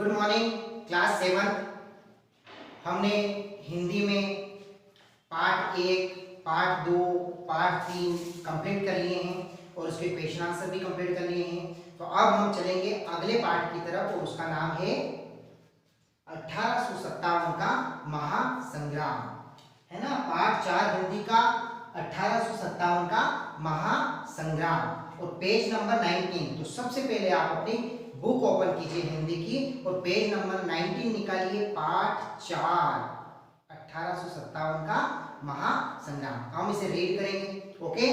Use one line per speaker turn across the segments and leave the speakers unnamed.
Good morning class 7। हमने हिंदी में part 1, part 2, part 3 complete कर लिए हैं और उसके क्वेश्चन आंसर भी कंप्लीट कर लिए हैं। तो अब हम चलेंगे अगले पार्ट की तरफ और उसका नाम है 1857 का महासंग्राम, है ना। पार्ट 4 हिंदी का 1857 का महासंग्राम और पेज नंबर 19। तो सबसे पहले आप अपनी बुक ओपन कीजिए हिंदी की और पेज नंबर 19 निकालिए। पार्ट 4 1857 का महासंग्राम, हम इसे रीड करेंगे। ओके,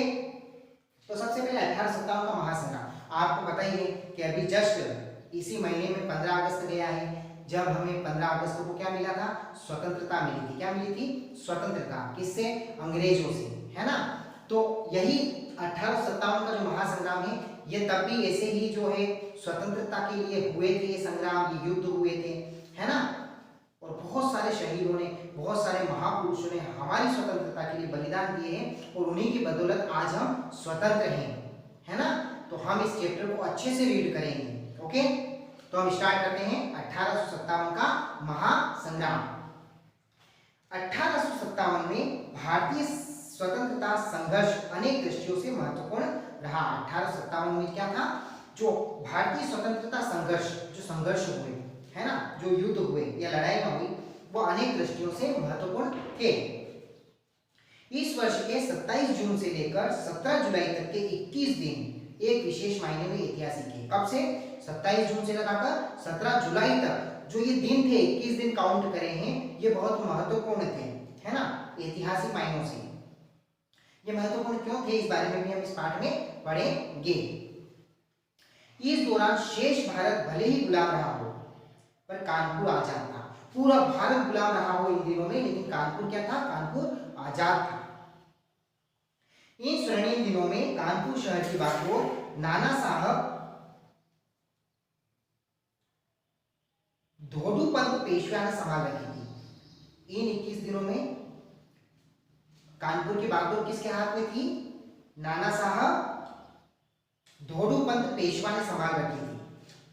तो सबसे पहले 1857 का महासंग्राम आपको बताइए कि अभी जस्ट इसी महीने में 15 अगस्त गया है, जब हमें 15 अगस्त को क्या मिला था? स्वतंत्रता मिली थी। क्या मिली थी? स्वतंत्रता। किससे? अंग्रेजों से, है ना। तो यही 1857 का जो महासंग्राम है ये तब भी ऐसे ही जो है स्वतंत्रता के लिए हुए थे, ये संग्राम, ये युद्ध हुए थे, है ना। और बहुत सारे शहीदों ने, बहुत सारे महापुरुषों ने हमारी स्वतंत्रता के लिए बलिदान दिए हैं और उन्हीं की बदौलत आज हम स्वतंत्र हैं, है ना। तो हम इस चैप्टर को अच्छे से रीड करेंगे। ओके, तो हम स्टार्ट करते हैं 1857 का महासंग्राम। 1857 में भारतीय स्वतंत्रता संघर्ष अनेक दृष्टियों से महत्वपूर्ण रहा। 1857 में क्या था? जो भारतीय स्वतंत्रता संघर्ष, जो संघर्ष हुए, है ना, जो युद्ध हुए या लड़ाई हुई, वो अनेक दृष्टियों से महत्वपूर्ण थे। इस वर्ष के 27 जून से लेकर 17 जुलाई तक के 21 दिन एक विशेष मायने में ऐतिहासिक है। कब से? 27 जून से लगाकर 17 जुलाई तक जो ये दिन थे, 21 दिन काउंट करे हैं, ये बहुत महत्वपूर्ण थे, है ना, ऐतिहासिक मायनों से। ये महत्वपूर्ण क्यों थे, इस बारे में भी हम इस पाठ में पढ़ेंगे। इस दौरान शेष भारत भले ही गुलाम रहा हो, पर कानपुर आजाद था। पूरा भारत गुलाम रहा हो इन दिनों में, लेकिन कानपुर क्या था? कानपुर आजाद था। इन स्वर्णिम दिनों में कानपुर शहर की बात हो नाना साहब धोडूपंत पेशवा ने संभाल रखी थी। इन 21 दिनों में कानपुर की बागडोर किसके हाथ में थी? नाना साहब धोडूपंत पेशवा ने संभाल रखी थी।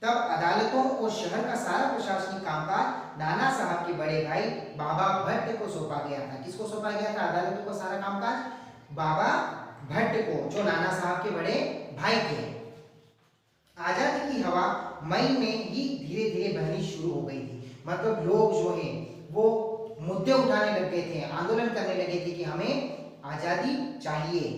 तब अदालतों और शहर का सारा प्रशासनिक कामकाज नाना साहब के बड़े भाई बाबा भट्ट को सौंपा गया था। किसको सौंपा गया था अदालतों का सारा कामकाज? बाबा भट्ट को, जो नाना साहब के बड़े भाई थे। आजादी की हवा मई में ही धीरे धीरे बहनी शुरू हो गई थी। मतलब लोग जो है वो मुद्दे उठाने लग गए थे, आंदोलन करने लगे थे कि हमें आजादी चाहिए।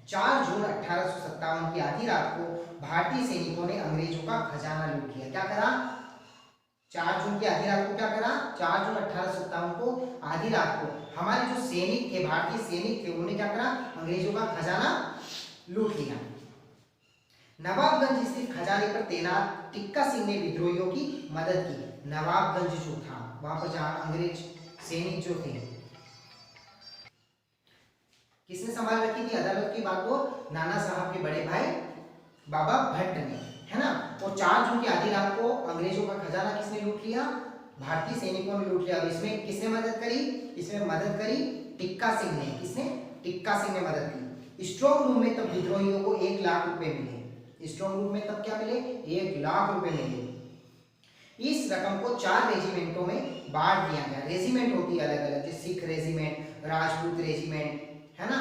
4 जून 1857 की आधी रात को भारतीय सैनिकों ने अंग्रेजों का खजाना लूट लिया। क्या करा? 4 जून की आधी रात को क्या करा? 4 जून 1857 को आधी रात को हमारे जो सैनिक थे, भारतीय सैनिक थे, उन्होंने क्या करा? अंग्रेजों का खजाना लूट लिया। नवाबगंज स्थित खजाने पर तैनात टिक्का सिंह ने विद्रोहियों की मदद की। नवाबगंज जो था, वहां पर जहां अंग्रेज सैनिक जो थे, किसने संभाल रखी थी अदालत की बात को? नाना साहब के बड़े भाई बाबा भट्ट ने, है ना। और 4 जून की आधी रात को अंग्रेजों का खजाना किसने लूट लिया? भारतीय सैनिकों ने लूट लिया। और इसमें किसने मदद करी? इसमें मदद करी टिक्का सिंह ने। किसने? टिक्का सिंह ने मदद की। स्ट्रॉन्ग रूम में तब विद्रोहियों को 1 लाख रुपए मिले। स्ट्रॉन्ग रूम में तब क्या मिले? 1 लाख रुपए मिले। इस रकम को 4 रेजिमेंटों में बांट दिया गया। रेजिमेंट होती है अलग अलग, जैसे सिख रेजिमेंट, राजपूत रेजिमेंट, है ना,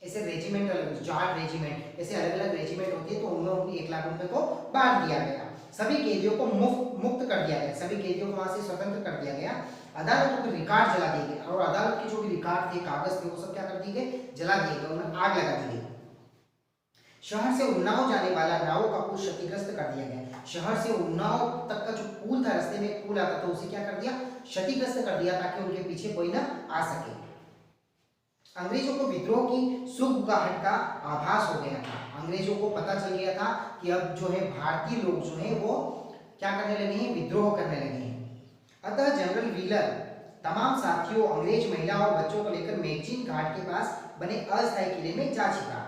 ऐसे रेजिमेंट अलग, जाट रेजिमेंट, ऐसे अलग अलग रेजिमेंट होती है। तो उन्होंने 1 लाख रुपए को बांट दिया गया। सभी कैदियों को मुक्त कर दिया गया। सभी कैदियों को वहां से स्वतंत्र कर दिया गया। अदालतों के रिकॉर्ड जला दिए गए और अदालत के जो भी रिकॉर्ड थे, कागज थे, वो सब क्या कर दिए गए? जला दिए गए, उन्हें आग लगा दी गई। शहर से उन्नाव जाने वाला नावों का पुल क्षतिग्रस्त कर दिया गया। शहर से उन्नाव तक का जो पुल था, रास्ते में एक पुल आता था, उसे क्या कर दिया? क्षतिग्रस्त कर दिया, ताकि उनके पीछे कोई ना आ सके। अंग्रेजों को विद्रोह की सुगबुगाहट का आभास हो गया था। अंग्रेजों को पता चल गया था कि अब जो है भारतीय लोग जो है वो क्या करने लगे हैं? विद्रोह करने लगे हैं। अतः जनरल व्हीलर तमाम साथियों, अंग्रेज महिलाओं और बच्चों को लेकर मैगजीन घाट के पास बने अस्थायी किले में जा छिपा।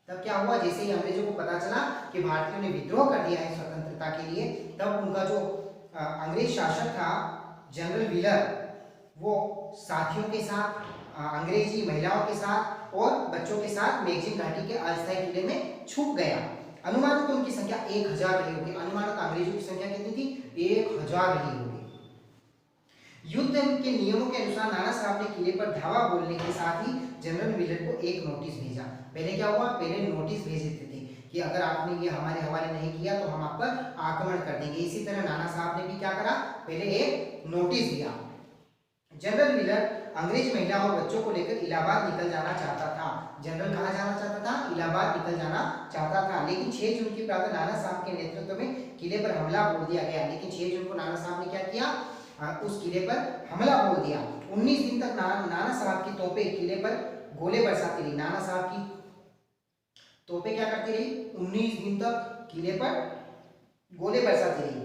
तब क्या हुआ? जैसे ही अंग्रेजों को पता चला कि भारतीयों ने विद्रोह कर दिया है स्वतंत्रता के लिए, तब उनका जो अंग्रेज शासक था जनरल व्हीलर, वो साथियों के साथ, अंग्रेजी महिलाओं के साथ और बच्चों के साथ मैगजीन घाटी के अस्थायी किले में छुप गया। अनुमानित उनकी संख्या 1000 रही होगी। अनुमानित अंग्रेजों की संख्या कितनी थी? 1000 रही होगी। युद्ध के नियमों के अनुसार नाना साहब ने किले पर धावा बोलने के साथ ही जनरल मिलर को एक नोटिस भेजा। पहले क्या हुआ? पहले नोटिस भेजे थे कि अगर आपने ये हमारे हवाले नहीं किया तो हम आप पर आक्रमण कर देंगे। इसी तरह नाना साहब ने भी क्या करा? पहले एक नोटिस दिया। जनरल मिलर अंग्रेज महिला और बच्चों को लेकर इलाहाबाद निकल जाना चाहता था। जनरल कहाँ जाना चाहता था? इलाहाबाद निकल जाना चाहता था। लेकिन 6 जून की प्रातः नाना साहब के नेतृत्व में किले पर हमला बोल दिया गया। लेकिन 6 जून को नाना साहब ने क्या किया? उस किले पर हमला बोल दिया। 19 दिन तक नाना साहब की तोपें किले पर गोले बरसाती रही। नाना साहब की तोपें क्या करती रही? 19 दिन तक किले पर गोले बरसाती रही।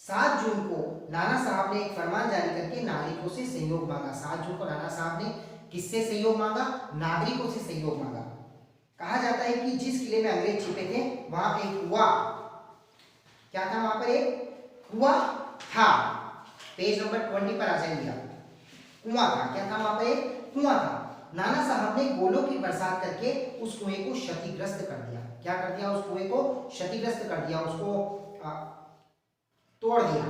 7 जून को नाना साहब ने एक फरमान जारी करके नागरिकों से सहयोग मांगा। 7 जून को नाना साहब ने किससे सहयोग मांगा? नागरिकों से सहयोग मांगा। कहा जाता है कि जिस किले में अंग्रेज छिपे थे वहां एक कुआं, क्या था वहां पर? एक कुआं था। पेज नंबर 20 पर आ जाइए। कुआं था। क्या था वहां पर? एक कुआं था। नाना साहब ने गोलों की बरसात करके उस कुएं को क्षतिग्रस्त कर दिया। क्या कर दिया? उस कुएं को क्षतिग्रस्त कर दिया, उसको तोड़ दिया।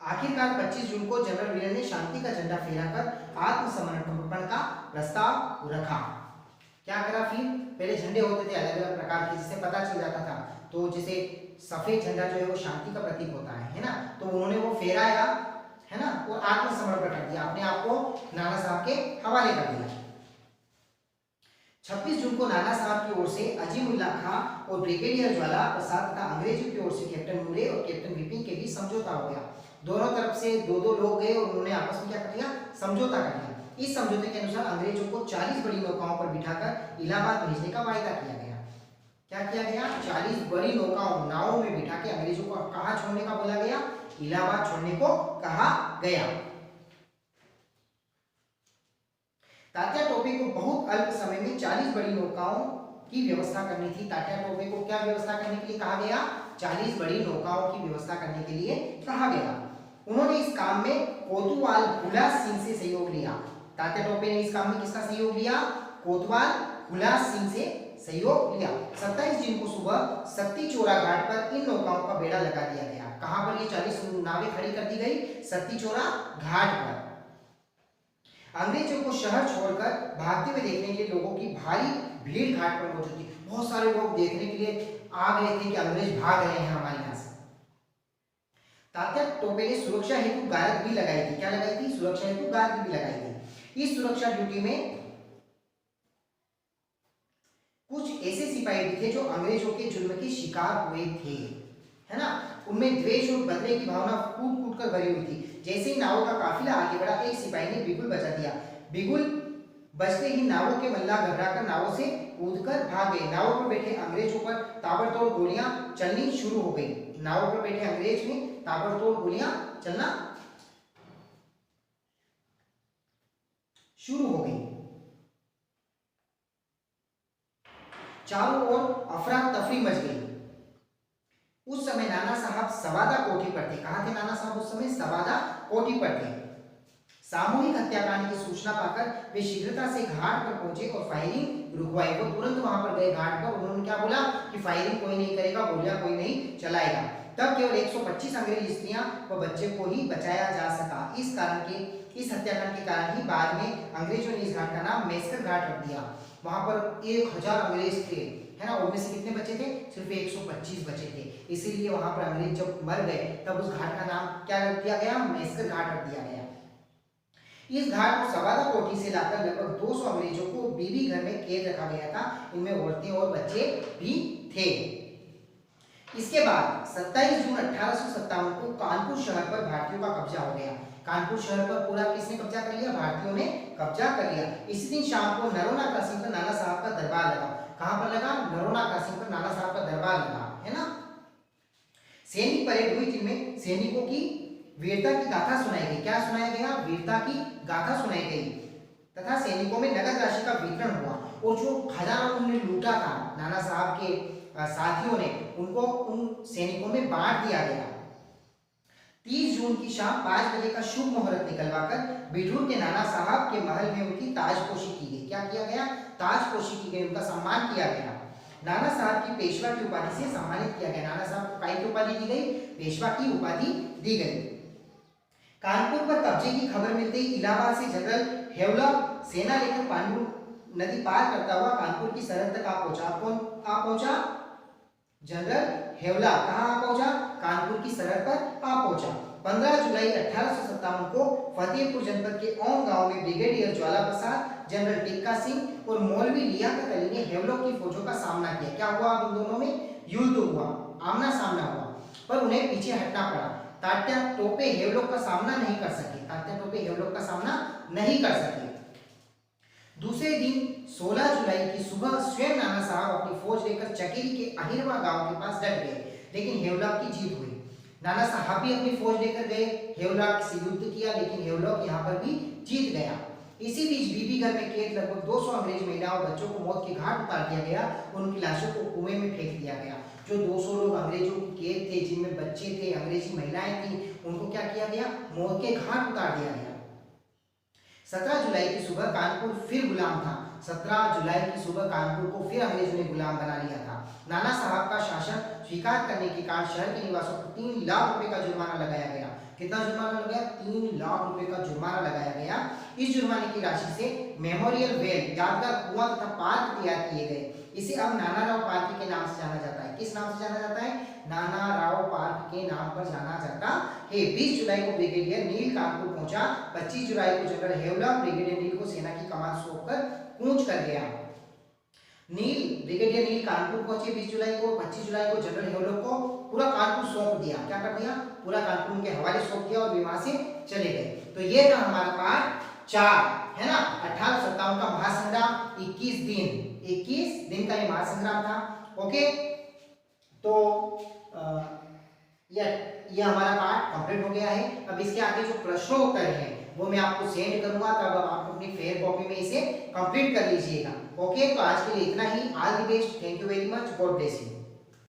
आखिरकार 25 जून को जनरल मिलर ने शांति का झंडा फहराकर आत्मसमर्पण का प्रस्ताव रखा। क्या करा फिर? पहले झंडे होते थे अलग अलग प्रकार के, जिससे पता चल जाता था। तो जैसे सफेद झंडा जो है वो शांति का प्रतीक होता है ना, तो उन्होंने वो फहराया, है ना, और आत्मसमर्पण कर दिया, अपने आप को नाना साहब के हवाले कर दिया। 26 जून को नाना साहब की ओर से अजीमुल्लाह खां और ब्रिगेडियर ज्वाला प्रसाद तथा अंग्रेजों की ओर से कैप्टन मुरे और कैप्टन विपिन के बीच समझौता हो गया। दोनों तरफ से दो दो लोग गए और उन्होंने आपस में क्या कर लिया? समझौता कर लिया। इस समझौते के अनुसार अंग्रेजों को 40 बड़ी नौकाओं पर बिठाकर इलाहाबाद भेजने का वायदा किया गया। क्या किया गया? 40 बड़ी नौकाओं, नावों में बिठा के अंग्रेजों को कहां छोड़ने का बोला गया? इलाहाबाद छोड़ने को कहा गया। तात्या टोपे को बहुत अल्प समय में 40 बड़ी नौकाओं की व्यवस्था करनी थी। तात्या टोपे को क्या व्यवस्था करने के लिए कहा गया? 40 बड़ी नौकाओं की व्यवस्था करने के लिए कहा गया। उन्होंने इस काम में कोतवाल हुलास सिंह से सहयोग लिया। तात्या टोपे ने इस काम में किसका सहयोग लिया? कोतवाल हुलास सिंह से सहयोग लिया। 27 जून को सुबह सत्तीचोरा घाट पर इन नौकाओं का बेड़ा लगा दिया गया। कहां पर ये 40 नावें खड़ी कर दी गई? सत्तीचोरा घाट पर। अंग्रेजों को शहर छोड़कर भागते हुए देखने के लिए लोगों की भारी भीड़ घाट पर मौजूद थी। बहुत सारे लोग देखने के लिए आ गए थे कि अंग्रेज भाग रहे हैं हमारे यहाँ से। तात्या टोपे ने सुरक्षा हेतु गार्ड भी लगाई थी। क्या लगाई थी? सुरक्षा हेतु गार्ड भी लगाई थी। इस सुरक्षा ड्यूटी में कुछ ऐसे सिपाही भी थे जो अंग्रेजों के जुल्म के शिकार हुए थे, है ना। उनमें द्वेष और बदले की भावना कूट कूट कर भरी हुई थी। जैसे ही नावों का काफिला आगे बढ़ा, एक सिपाही ने बिगुल बजा दिया। बिगुल बजते ही नावों के मल्लाह घबराकर नावों से कूदकर भाग गए। नावों पर बैठे अंग्रेजों पर ताबड़तोड़ गोलियां चलनी शुरू हो गई। नावों पर बैठे अंग्रेज में ताबड़तोड़ गोलियां चलना शुरू हो गई। चारों ओर अफरा तफरी मच गई। उस समय नाना साहब सवादा कोठी पर थे। कहां थे नाना साहब उस समय? सवादा कोठी पर थे। सामूहिक हत्याकांड की सूचना पाकर वे शीघ्रता से घाट पर पहुंचे और फायरिंग रुकवाई। वो तुरंत वहां पर गए घाट पर। उन्होंने क्या बोला कि फायरिंग कोई नहीं करेगा, गोलियां कोई नहीं चलाएगा। तब केवल 125 अंग्रेज स्त्रियां व बच्चे को ही बचाया जा सका। इस हत्याकांड के कारण ही बाद में अंग्रेजों ने इस घाट का नाम मैस्कर घाट रख दिया। वहां पर 1000 अंग्रेज थे, है ना। उनमें से कितने बचे थे? सिर्फ 125 बचे थे। इसीलिए वहां पर अंग्रेज जब मर गए तब उस घाट का नाम क्या रख दिया गया? मैस्कर घाट रख दिया गया। इस घाट को सवादा कोठी से लाकर लगभग 200 अंग्रेजों को बीबी घर में कैद रखा गया था। इनमें औरतें और बच्चे भी थे। इसके बाद 27 जून 1857 को कानपुर शहर पर भारतीयों का कब्जा हो गया। कानपुर शहर पर पूरा किसने कब्जा कर लिया? भारतीयों ने कब्जा कर लिया। इसी दिन शाम को नरोना क्रॉसिंग पर नाना साहब का दरबार लगा। कहां पर लगा? नरोना क्रॉसिंग पर नाना साहब का दरबार लगा, है ना। सैनिक परेड हुई जिनमें सैनिकों की वीरता की गाथा सुनाई गई। क्या सुनाया गया? वीरता की गाथा सुनाई गई तथा सैनिकों में नगद राशि का वितरण हुआ। और जो खजाना उन्होंने लूटा था नाना साहब के साथियों ने, उनको उन सैनिकों में बांट दिया गया। 30 जून की शाम 5 बजे का शुभ मुहूर्त निकलवाकर बिठूर के नाना साहब के महल में उनकी ताजपोशी की गई। क्या किया गया? ताजपोशी की गई, उनका सम्मान किया गया। नाना साहब की पेशवा की उपाधि से सम्मानित किया गया। नाना साहब को काय की उपाधि दी गई? पेशवा की उपाधि दी गई। कानपुर पर कब्जे की खबर मिलते ही इलाहाबाद से जनरल हेवलॉक सेना लेकर पांडु नदी पार करता हुआ कानपुर की सरहद तक आ पहुंचा। कौन आ पहुंचा? जनरल हेवला कहां आ पहुंचा? कानपुर की सरहद पर आ पहुंचा। 15 जुलाई 1857 को फतेहपुर जनपद के ओम गांव में ब्रिगेडियर ज्वाला प्रसाद, जनरल टिक्का सिंह और मौलवी लियाकत अली ने हेवलॉक की फौजों का सामना किया। क्या हुआ? इन दोनों में युद्ध हुआ, आमना सामना हुआ, पर उन्हें पीछे हटना पड़ा। तात्या टोपे हेवलॉक का सामना नहीं कर सके। तात्या टोपे हेवलॉक का सामना नहीं कर सके। दूसरे दिन 16 जुलाई की सुबह स्वयं नाना साहब अपनी फौज लेकर चकेरी के अहिरवा गांव के पास डट गए, लेकिन हेवलॉक की जीत हुई। नाना साहब भी अपनी फौज लेकर गए, हेवलॉक से युद्ध किया, लेकिन हेवलॉक यहाँ पर भी जीत गया। इसी बीच बीबी घर में कैद लगभग 200 अंग्रेज महिलाओं और बच्चों को मौत के घाट उतार दिया गया और उनकी लाशों को कुएं में फेंक दिया गया। जो 200 लोग अंग्रेजों की कैद थे, जिनमें बच्चे थे, अंग्रेजी महिलाएं थी, उनको क्या किया गया? मौत के घाट उतार दिया गया। 17 जुलाई की सुबह कानपुर फिर गुलाम था। 17 जुलाई की सुबह कानपुर को फिर अंग्रेजों ने गुलाम बना लिया था। नाना साहब का शासन स्वीकार करने के कारण शहर के निवासियों को 3 लाख रुपए का जुर्माना लगाया गया। कितना जुर्माना लगाया? 3 लाख रुपए का जुर्माना लगाया गया। इस जुर्माने की राशि से मेमोरियल वेल, यादगार कुआं तथा पार्क तैयार किए गए। इसे अब नाना राव पार्क के नाम से जाना जाता है। किस नाम से जाना जाता है? नाना राव पार्क के नाम पर जाना जाता है। 20 जुलाई को ब्रिगेडियर नील कानपुर पहुंचा। 25 जुलाई को जनरल हेवलॉक ब्रिगेडियर नील को सेना की कमान सौंपकर कूच कर गया। ब्रिगेडियर नील कानपुर पहुंचे 20 जुलाई को। 25 जुलाई को जनरल हेवलॉक को पूरा कानपुर सौंप दिया। क्या कर दिया? पूरा कानपुर उनके हवाले सौंप दिया और वे वहां से चले गए। तो ये था हमारा पार्ट 4, है ना। 1857 का महासंग्राम, 21 दिन का ये महासंग्राम था। ओके, तो ये हमारा पार्ट कंप्लीट हो गया है। अब इसके आगे जो प्रश्नोत्तर है वो मैं आपको सेंड करूंगा, तब आप अपनी फेयर कॉपी में इसे कंप्लीट कर लीजिएगा। ओके, तो आज के लिए इतना ही। All the best, thank you very much, God bless you.